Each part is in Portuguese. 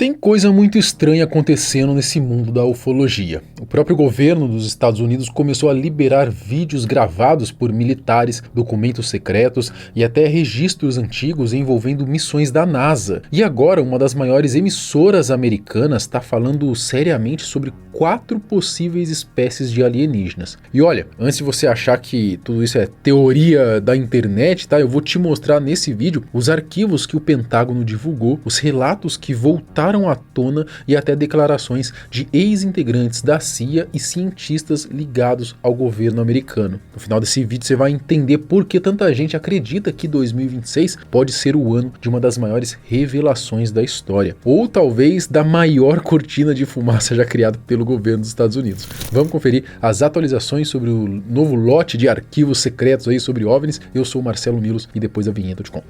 Tem coisa muito estranha acontecendo nesse mundo da ufologia. O próprio governo dos Estados Unidos começou a liberar vídeos gravados por militares, documentos secretos e até registros antigos envolvendo missões da NASA. E agora uma das maiores emissoras americanas está falando seriamente sobre 4 possíveis espécies de alienígenas. E olha, antes de você achar que tudo isso é teoria da internet, tá? Eu vou te mostrar nesse vídeo os arquivos que o Pentágono divulgou, os relatos que voltaram à tona e até declarações de ex-integrantes da CIA e cientistas ligados ao governo americano. No final desse vídeo você vai entender por que tanta gente acredita que 2026 pode ser o ano de uma das maiores revelações da história, ou talvez da maior cortina de fumaça já criada pelo governo dos Estados Unidos. Vamos conferir as atualizações sobre o novo lote de arquivos secretos aí sobre OVNIs. Eu sou o Marcelo Milos e depois da vinheta eu te conto.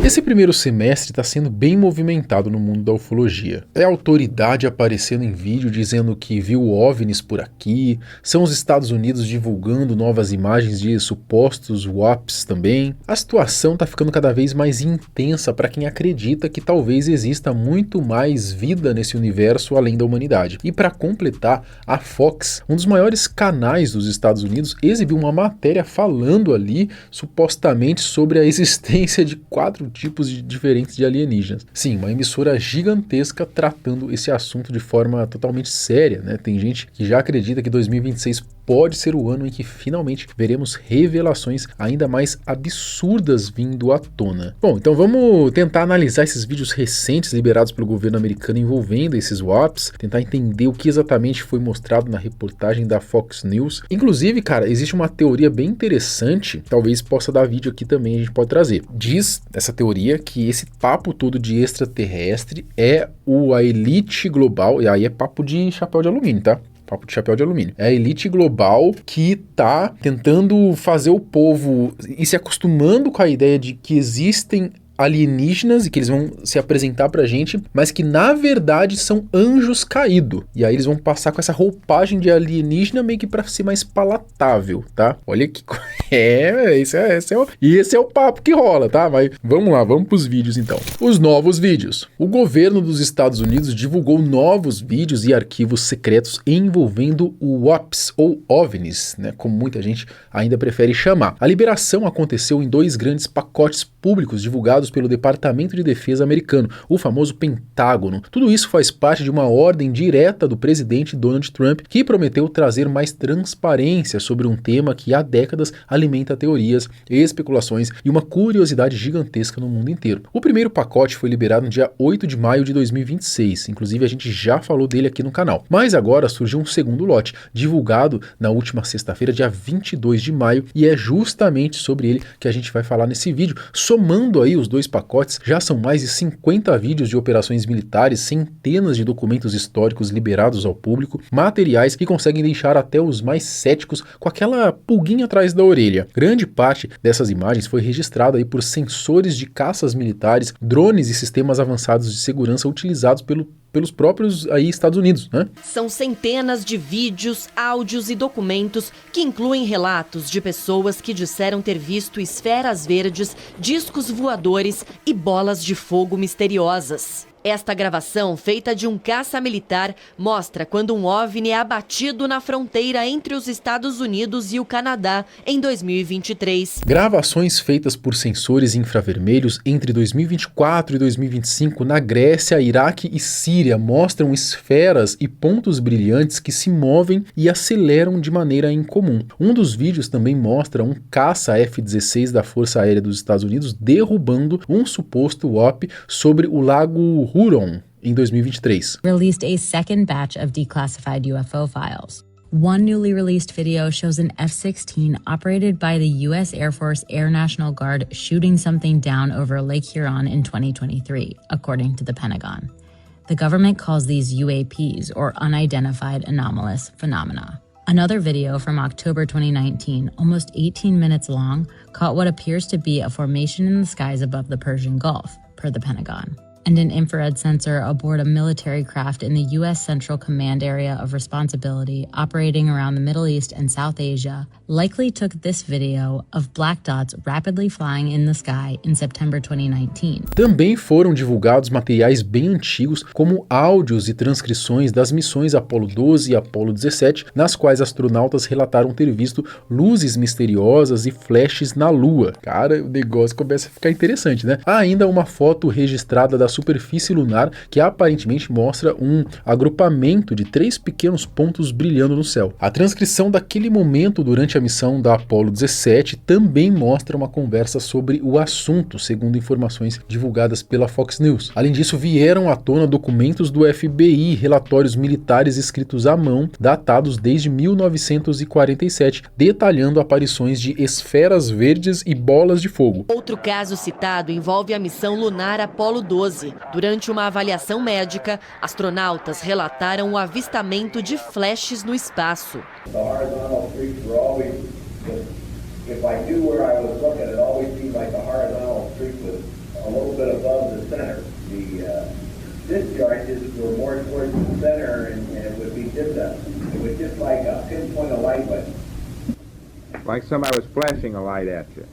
Esse primeiro semestre está sendo bem movimentado no mundo da ufologia. É a autoridade aparecendo em vídeo dizendo que viu OVNIs por aqui, são os Estados Unidos divulgando novas imagens de supostos WAPs também. A situação está ficando cada vez mais intensa para quem acredita que talvez exista muito mais vida nesse universo além da humanidade. E para completar, a Fox, um dos maiores canais dos Estados Unidos, exibiu uma matéria falando ali supostamente sobre a existência de 4 tipos diferentes de alienígenas. Sim, uma emissora gigantesca tratando esse assunto de forma totalmente séria, né? Tem gente que já acredita que 2026 pode ser o ano em que finalmente veremos revelações ainda mais absurdas vindo à tona. Bom, então vamos tentar analisar esses vídeos recentes liberados pelo governo americano envolvendo esses WAPs, tentar entender o que exatamente foi mostrado na reportagem da Fox News. Inclusive, cara, existe uma teoria bem interessante, talvez possa dar vídeo aqui também, a gente pode trazer. Diz essa teoria que esse papo todo de extraterrestre é a elite global, e aí é papo de chapéu de alumínio, tá? Papo de chapéu de alumínio. É a elite global que tá tentando fazer o povo ir se acostumando com a ideia de que existem alienígenas e que eles vão se apresentar pra gente, mas que na verdade são anjos caídos. E aí eles vão passar com essa roupagem de alienígena meio que pra ser mais palatável, tá? Olha que... esse é o papo que rola, tá? Mas vamos lá, vamos pros vídeos então. Os novos vídeos. O governo dos Estados Unidos divulgou novos vídeos e arquivos secretos envolvendo o WAPs, ou OVNIs, né? Como muita gente ainda prefere chamar. A liberação aconteceu em 2 grandes pacotes públicos divulgados pelo Departamento de Defesa americano, o famoso Pentágono. Tudo isso faz parte de uma ordem direta do presidente Donald Trump, que prometeu trazer mais transparência sobre um tema que há décadas alimenta teorias, especulações e uma curiosidade gigantesca no mundo inteiro. O primeiro pacote foi liberado no dia 8 de maio de 2026, inclusive a gente já falou dele aqui no canal. Mas agora surgiu um segundo lote, divulgado na última sexta-feira, dia 22 de maio, e é justamente sobre ele que a gente vai falar nesse vídeo. Somando aí os 2 pacotes, já são mais de 50 vídeos de operações militares, centenas de documentos históricos liberados ao público, materiais que conseguem deixar até os mais céticos com aquela pulguinha atrás da orelha. Grande parte dessas imagens foi registrada aí por sensores de caças militares, drones e sistemas avançados de segurança utilizados pelos próprios aí Estados Unidos, né? São centenas de vídeos, áudios e documentos que incluem relatos de pessoas que disseram ter visto esferas verdes, discos voadores e bolas de fogo misteriosas. Esta gravação, feita de um caça militar, mostra quando um OVNI é abatido na fronteira entre os Estados Unidos e o Canadá em 2023. Gravações feitas por sensores infravermelhos entre 2024 e 2025 na Grécia, Iraque e Síria mostram esferas e pontos brilhantes que se movem e aceleram de maneira incomum. Um dos vídeos também mostra um caça F-16 da Força Aérea dos Estados Unidos derrubando um suposto WAP sobre o lago Huron em 2023. Released a second batch of declassified UFO files. One newly released video shows an F-16 operated by the U.S. Air Force Air National Guard shooting something down over Lake Huron in 2023, according to the Pentagon. The government calls these UAPs, or Unidentified Anomalous Phenomena. Another video from October 2019, almost 18 minutes long, caught what appears to be a formation in the skies above the Persian Gulf, per the Pentagon. and an infrared sensor aboard a military craft in the U.S. Central Command Area of Responsibility operating around the Middle East and South Asia likely took this video of black dots rapidly flying in the sky in September 2019. Também foram divulgados materiais bem antigos, como áudios e transcrições das missões Apollo 12 e Apollo 17, nas quais astronautas relataram ter visto luzes misteriosas e flashes na Lua. Cara, o negócio começa a ficar interessante, né? Há ainda uma foto registrada da superfície lunar que aparentemente mostra um agrupamento de 3 pequenos pontos brilhando no céu. A transcrição daquele momento durante a missão da Apollo 17 também mostra uma conversa sobre o assunto, segundo informações divulgadas pela Fox News. Além disso, vieram à tona documentos do FBI, relatórios militares escritos à mão, datados desde 1947, detalhando aparições de esferas verdes e bolas de fogo. Outro caso citado envolve a missão lunar Apollo 12. Durante uma avaliação médica, astronautas relataram o avistamento de flashes no espaço. Like somebody was flashing a light at you.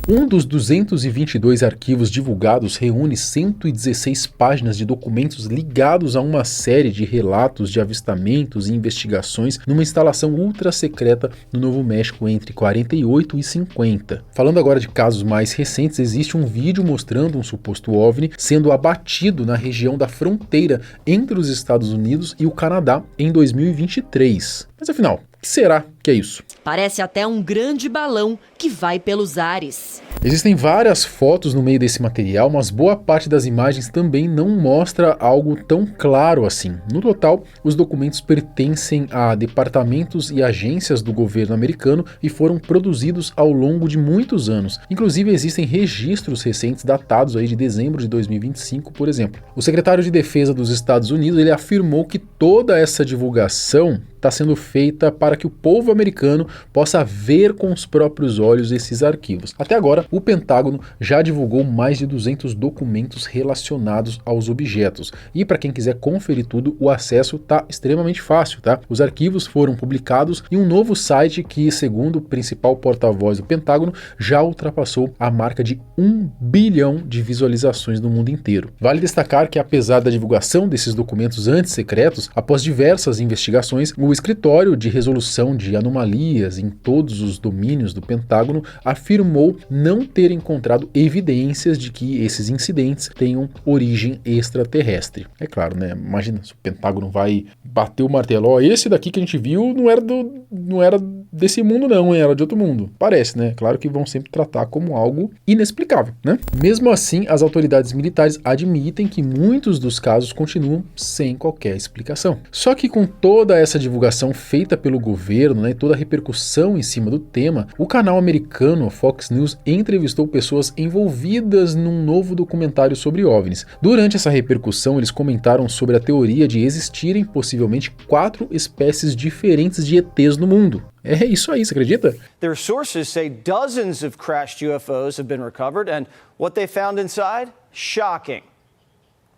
Um dos 222 arquivos divulgados reúne 116 páginas de documentos ligados a uma série de relatos de avistamentos e investigações numa instalação ultra secreta no Novo México entre 48 e 50. Falando agora de casos mais recentes, existe um vídeo mostrando um suposto OVNI sendo abatido na região da fronteira entre os Estados Unidos e o Canadá em 2023. Mas afinal, o que será que é isso? Parece até um grande balão que vai pelos ares. Existem várias fotos no meio desse material, mas boa parte das imagens também não mostra algo tão claro assim. No total, os documentos pertencem a departamentos e agências do governo americano e foram produzidos ao longo de muitos anos. Inclusive, existem registros recentes datados aí de dezembro de 2025, por exemplo. O secretário de Defesa dos Estados Unidos ele afirmou que toda essa divulgação está sendo feita para que o povo americano possa ver com os próprios olhos esses arquivos. Até agora, o Pentágono já divulgou mais de 200 documentos relacionados aos objetos. E para quem quiser conferir tudo, o acesso está extremamente fácil, tá? Os arquivos foram publicados em um novo site que, segundo o principal porta-voz do Pentágono, já ultrapassou a marca de 1 bilhão de visualizações no mundo inteiro. Vale destacar que, apesar da divulgação desses documentos antes secretos, após diversas investigações, o Escritório de Resolução de Anomalias em todos os domínios do Pentágono afirmou não ter encontrado evidências de que esses incidentes tenham origem extraterrestre. É claro, né? Imagina se o Pentágono vai bater o martelo. Ó, esse daqui que a gente viu não era desse mundo não, era de outro mundo. Parece, né? Claro que vão sempre tratar como algo inexplicável, né? Mesmo assim, as autoridades militares admitem que muitos dos casos continuam sem qualquer explicação. Só que com toda essa divulgação feita pelo governo, né, e toda a repercussão em cima do tema, o canal americano Fox News entrevistou pessoas envolvidas num novo documentário sobre OVNIs. Durante essa repercussão, eles comentaram sobre a teoria de existirem possivelmente 4 espécies diferentes de ETs no mundo. É isso aí, você acredita? Their sources say dozens of crashed UFOs have been recovered, and what they found inside? Shocking.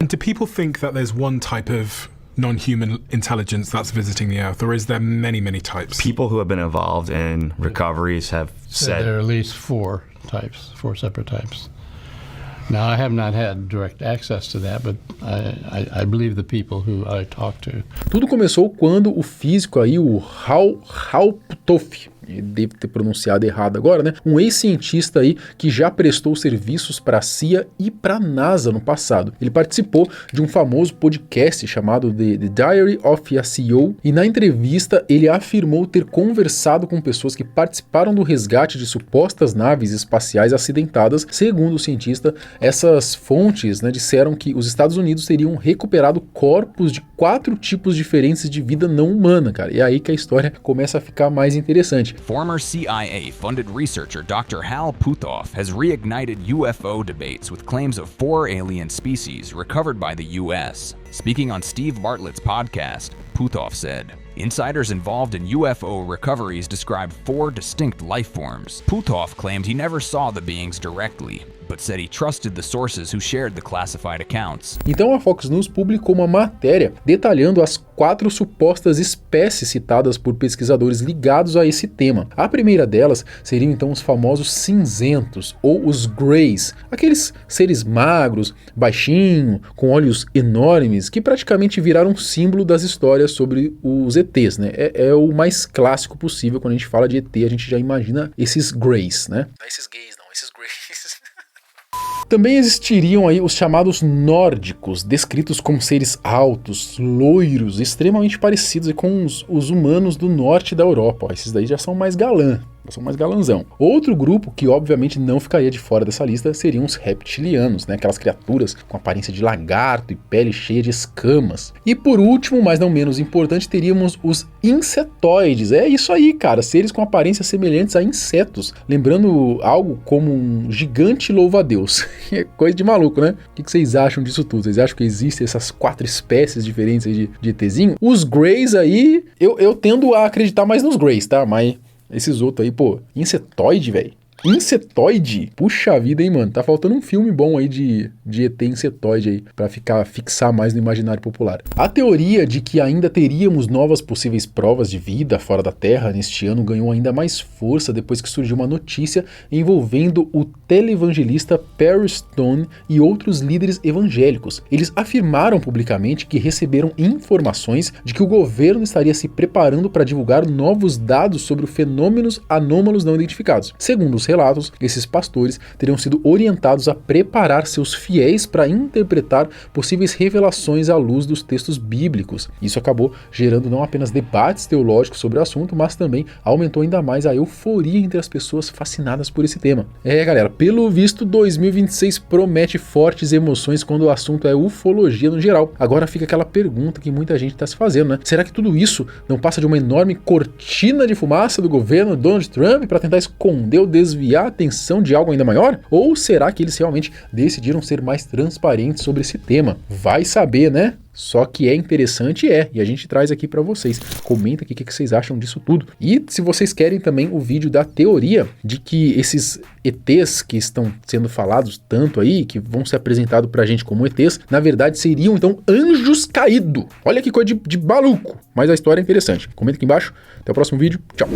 And do people think that there's one type of non-human intelligence that's visiting the Earth, or is there many, many types? People who have been involved in recoveries have said there are at least 4 separate types. Now, I have not had direct access to that, but I believe the people who I talked to. Tudo começou quando o físico aí, o Hal Puthoff, devo ter pronunciado errado agora, né? Um ex-cientista aí que já prestou serviços para a CIA e para a NASA no passado. Ele participou de um famoso podcast chamado The Diary of a CEO e na entrevista ele afirmou ter conversado com pessoas que participaram do resgate de supostas naves espaciais acidentadas. Segundo o cientista, essas fontes, né, disseram que os Estados Unidos teriam recuperado corpos de 4 tipos diferentes de vida não humana, cara. E é aí que a história começa a ficar mais interessante. Former CIA-funded researcher Dr. Hal Puthoff has reignited UFO debates with claims of 4 alien species recovered by the U.S. Speaking on Steve Bartlett's podcast, Puthoff said, Insiders involved in UFO recoveries described 4 distinct life forms. Puthoff claimed he never saw the beings directly, but said he trusted the sources who shared the classified accounts. Então a Fox News publicou uma matéria detalhando as 4 supostas espécies citadas por pesquisadores ligados a esse tema. A primeira delas seriam então os famosos cinzentos, ou os greys, aqueles seres magros, baixinhos, com olhos enormes, que praticamente viraram símbolo das histórias sobre os ETs, né? É o mais clássico possível. Quando a gente fala de ET, a gente já imagina esses greys, né? Não esses gays não, esses greys. Também existiriam aí os chamados nórdicos, descritos como seres altos, loiros, extremamente parecidos com os humanos do norte da Europa. Ó, esses daí já são mais galanzão. Outro grupo que obviamente não ficaria de fora dessa lista seriam os reptilianos, né? Aquelas criaturas com aparência de lagarto e pele cheia de escamas. E por último, mas não menos importante, teríamos os insetoides. É isso aí, cara, seres com aparências semelhantes a insetos, lembrando algo como um gigante louva-a-Deus. É coisa de maluco, né? O que vocês acham disso tudo? Vocês acham que existem essas 4 espécies diferentes aí de ETzinho? Os greys aí, eu tendo a acreditar mais nos greys, tá? Mas esses outros aí, pô, insetoide, velho. Insetoide? Puxa vida, hein, mano? Tá faltando um filme bom aí de ET insetoide aí, pra fixar mais no imaginário popular. A teoria de que ainda teríamos novas possíveis provas de vida fora da Terra neste ano ganhou ainda mais força depois que surgiu uma notícia envolvendo o televangelista Perry Stone e outros líderes evangélicos. Eles afirmaram publicamente que receberam informações de que o governo estaria se preparando para divulgar novos dados sobre fenômenos anômalos não identificados. Segundo os relatos, esses pastores teriam sido orientados a preparar seus fiéis para interpretar possíveis revelações à luz dos textos bíblicos. Isso acabou gerando não apenas debates teológicos sobre o assunto, mas também aumentou ainda mais a euforia entre as pessoas fascinadas por esse tema. Galera, pelo visto 2026 promete fortes emoções quando o assunto é ufologia no geral. Agora fica aquela pergunta que muita gente está se fazendo, né? Será que tudo isso não passa de uma enorme cortina de fumaça do governo Donald Trump para tentar esconder ou desviar a atenção de algo ainda maior? Ou será que eles realmente decidiram ser mais transparentes sobre esse tema? Vai saber, né? Só que é interessante, e a gente traz aqui pra vocês. Comenta aqui o que vocês acham disso tudo. E se vocês querem também o vídeo da teoria de que esses ETs que estão sendo falados tanto aí, que vão ser apresentados pra gente como ETs, na verdade seriam então anjos caídos. Olha que coisa de maluco, mas a história é interessante. Comenta aqui embaixo. Até o próximo vídeo. Tchau.